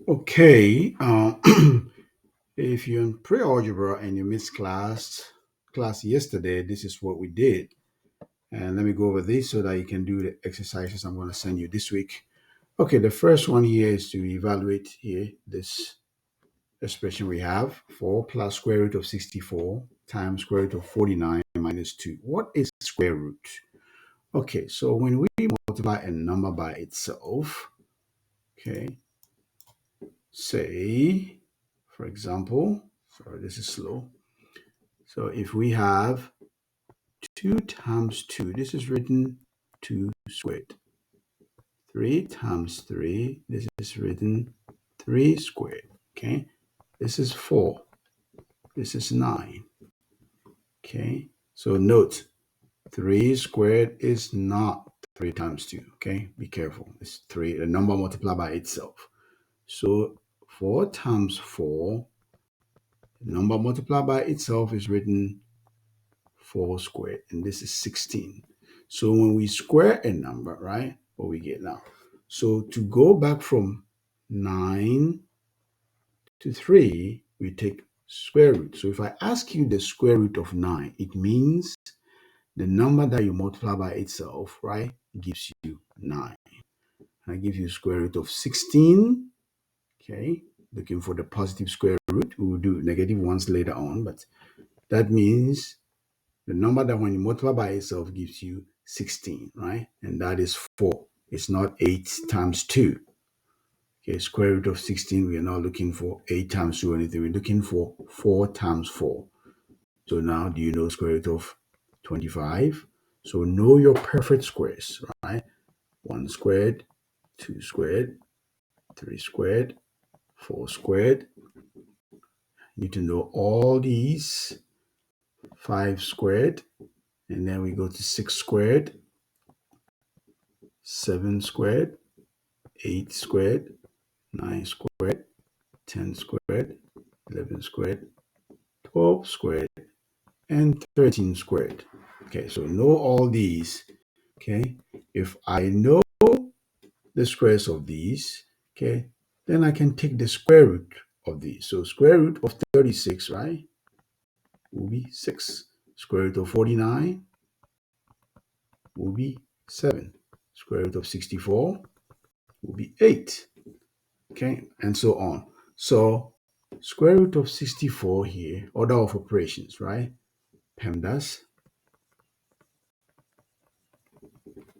Okay, if you're in pre-algebra and you missed class yesterday, this is what we did. And let me go over this so that you can do the exercises I'm going to send you this week. Okay, the first one here is to evaluate here this expression we have 4 plus square root of 64 times square root of 49 minus 2. What is square root? Okay, so when we multiply a number by itself, okay, say, for example, sorry, this is slow. So if we have 2 times 2, this is written 2 squared. 3 times 3, this is written 3 squared. Okay, this is 4. This is 9. Okay, so note 3 squared is not 3 times 2. Okay, be careful. It's 3, a number multiplied by itself. So 4 times 4, the number multiplied by itself is written 4 squared, and this is 16. So when we square a number, right, what we get now? So to go back from 9 to 3, we take square root. So if I ask you the square root of 9, it means the number that you multiply by itself, right, gives you 9. And I give you square root of 16, okay, looking for the positive square root. We will do negative ones later on, but that means the number that when you multiply by itself gives you 16, right? And that is 4. It's not 8 times 2. Okay, square root of 16, we are not looking for 8 times 2 or anything. We're looking for 4 times 4. So now do you know square root of 25? So know your perfect squares, right? 1 squared, 2 squared, 3 squared, 4 squared. You need to know all these. 5 squared, and then we go to 6 squared, 7 squared, 8 squared, 9 squared, 10 squared, 11 squared, 12 squared, and 13 squared. Okay, so know all these. Okay, if I know the squares of these, okay, then I can take the square root of these. So square root of 36, right, will be 6. Square root of 49 will be 7. Square root of 64 will be 8. Okay, and so on. So square root of 64 here, order of operations, right? PEMDAS,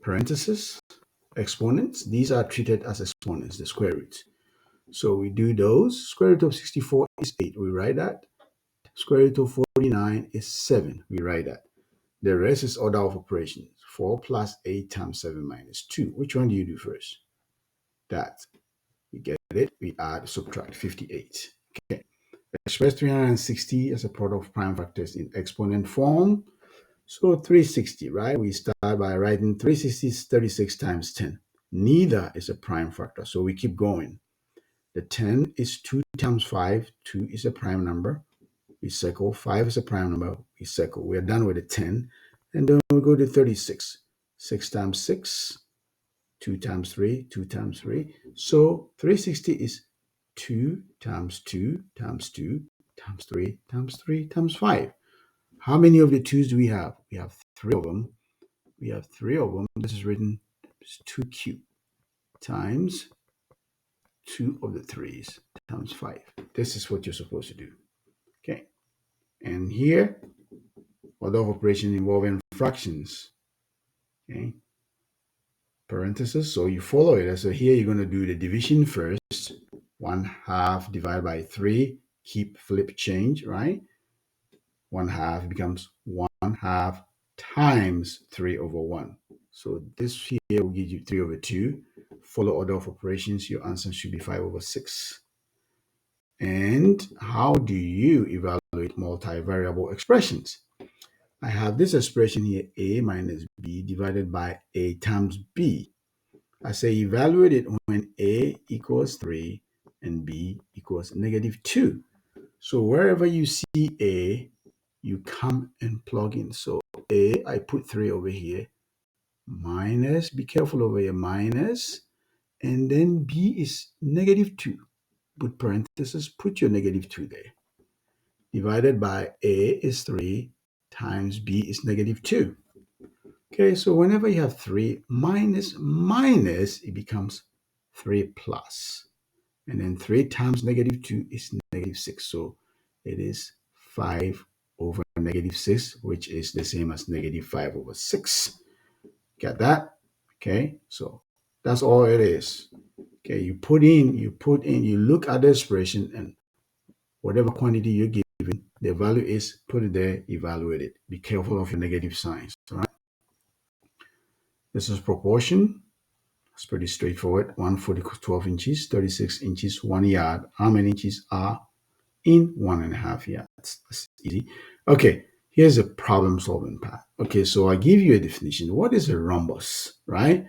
parentheses, exponents. These are treated as exponents, the square roots. So we do those. Square root of 64 is 8. We write that. Square root of 49 is 7. We write that. The rest is order of operations. 4 plus 8 times 7 minus 2. Which one do you do first? That. We get it. We add, subtract 58. Okay. Express 360 as a product of prime factors in exponent form. So 360, right? We start by writing 360 is 36 times 10. Neither is a prime factor, so we keep going. The 10 is 2 times 5. 2 is a prime number. We circle. 5 is a prime number. We circle. We're done with the 10. And then we go to 36. 6 times 6. 2 times 3. 2 times 3. So 360 is 2 times 2 times 2 times 3 times 3 times 5. How many of the 2's do we have? We have 3 of them. We have 3 of them. This is written as 2 cubed times 2 of the 3's times 5. This is what you're supposed to do. Okay. And here, order of operation involving fractions. Okay. Parentheses. So you follow it. So here you're going to do the division first. 1/2 divided by 3. Keep flip change, right? 1/2 becomes 1/2 times 3 over 1. So this here will give you 3 over 2. Follow order of operations. Your answer should be 5 over 6. And how do you evaluate multivariable expressions? I have this expression here, a minus b divided by a times b. I say evaluate it when a equals 3 and b equals -2. So wherever you see a, you come and plug in. So a, I put 3 over here, minus, be careful over here, minus, and then b is -2. put parentheses, put your -2 there. Divided by A is 3 times B is -2. Okay, so whenever you have 3 minus minus, it becomes 3 plus. And then 3 times -2 is -6. So it is 5 over -6, which is the same as -5 over 6. Get that? Okay, so that's all it is. Okay, you put in, you look at the expression, and whatever quantity you're given, the value is, put it there, evaluate it. Be careful of your negative signs, all right? This is proportion. It's pretty straightforward. 1 foot equals 12 inches, 36 inches, 1 yard. How many inches are in 1.5 yards? That's easy. Okay, here's a problem solving part. Okay, so I give you a definition. What is a rhombus, right?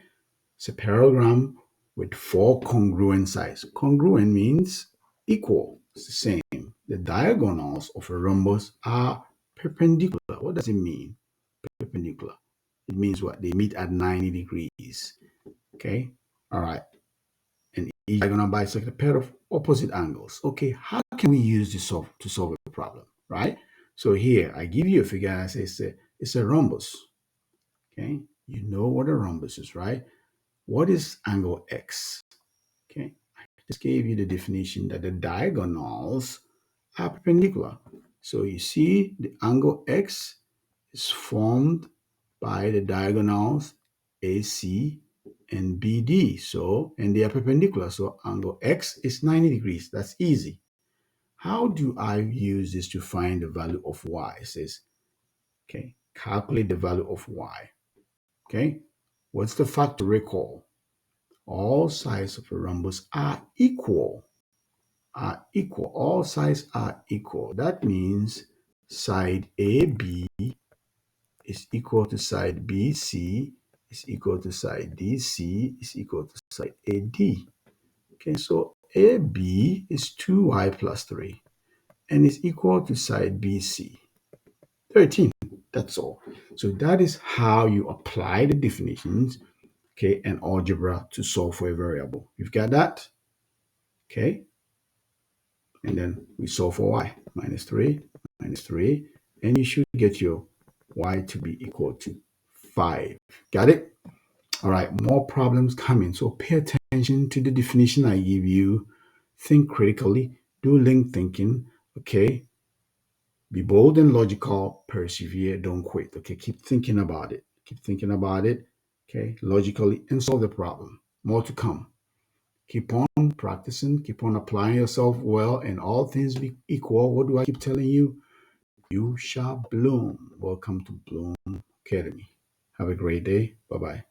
It's a parallelogram with 4 congruent sides. Congruent means equal. It's the same. The diagonals of a rhombus are perpendicular. What does it mean? Perpendicular. It means what? They meet at 90 degrees. Okay. All right. And each diagonal bisects a pair of opposite angles. Okay. How can we use this to solve a problem? Right. So here I give you a figure and I say it's a rhombus. Okay. You know what a rhombus is, right? What is angle X? Okay. I just gave you the definition that the diagonals are perpendicular. So you see the angle X is formed by the diagonals AC and BD. So, and they are perpendicular. So angle X is 90 degrees. That's easy. How do I use this to find the value of Y? It says, okay, calculate the value of Y. Okay. What's the fact to recall? All sides of a rhombus are equal. All sides are equal. That means side AB is equal to side BC is equal to side DC is equal to side AD. Okay, so AB is 2y plus 3 and is equal to side BC, 13. That's all. So that is how you apply the definitions, okay, and algebra to solve for a variable. You've got that? Okay. And then we solve for y. -3, -3, and you should get your y to be equal to 5. Got it? All right, more problems coming. So pay attention to the definition I give you. Think critically. Do link thinking. Okay. Be bold and logical. Persevere. Don't quit. Okay. Keep thinking about it. Keep thinking about it. Okay. Logically, and solve the problem. More to come. Keep on practicing. Keep on applying yourself well, and all things be equal. What do I keep telling you? You shall bloom. Welcome to Bloom Academy. Have a great day. Bye bye.